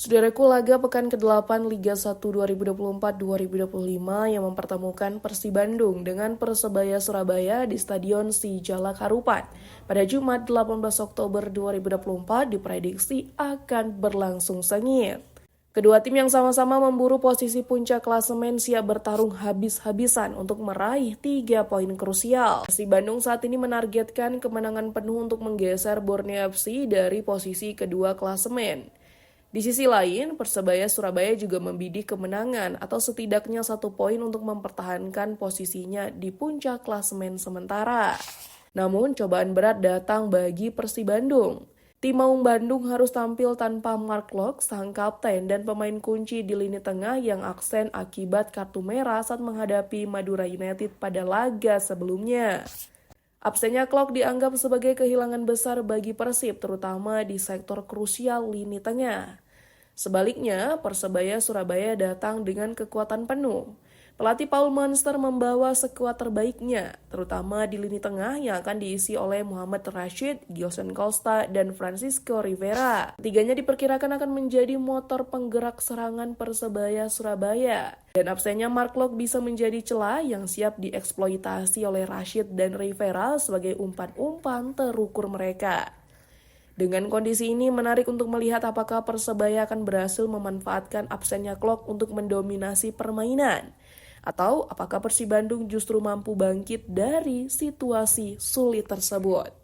Saudaraku, laga pekan ke-8 Liga 1 2024-2025 yang mempertemukan Persib Bandung dengan Persebaya Surabaya di Stadion Sijalak Harupat pada Jumat 18 Oktober 2024 diprediksi akan berlangsung sengit. Kedua tim yang sama-sama memburu posisi puncak klasemen siap bertarung habis-habisan untuk meraih 3 poin krusial. Persib Bandung saat ini menargetkan kemenangan penuh untuk menggeser Borneo FC dari posisi kedua klasemen. Di sisi lain, Persebaya Surabaya juga membidik kemenangan atau setidaknya 1 poin untuk mempertahankan posisinya di puncak klasemen sementara. Namun, cobaan berat datang bagi Persib Bandung. Tim Maung Bandung harus tampil tanpa Mark Locke, sang kapten dan pemain kunci di lini tengah yang absen akibat kartu merah saat menghadapi Madura United pada laga sebelumnya. Absennya Klok dianggap sebagai kehilangan besar bagi Persib, terutama di sektor krusial lini tengah. Sebaliknya, Persebaya Surabaya datang dengan kekuatan penuh. Pelatih Paul Monster membawa skuad terbaiknya, terutama di lini tengah yang akan diisi oleh Muhammad Rashid, Giosen Costa, dan Francisco Rivera. Ketiganya diperkirakan akan menjadi motor penggerak serangan Persebaya Surabaya. Dan absennya Mark Locke bisa menjadi celah yang siap dieksploitasi oleh Rashid dan Rivera sebagai umpan-umpan terukur mereka. Dengan kondisi ini menarik untuk melihat apakah Persebaya akan berhasil memanfaatkan absennya Klok untuk mendominasi permainan. Atau apakah Persib Bandung justru mampu bangkit dari situasi sulit tersebut.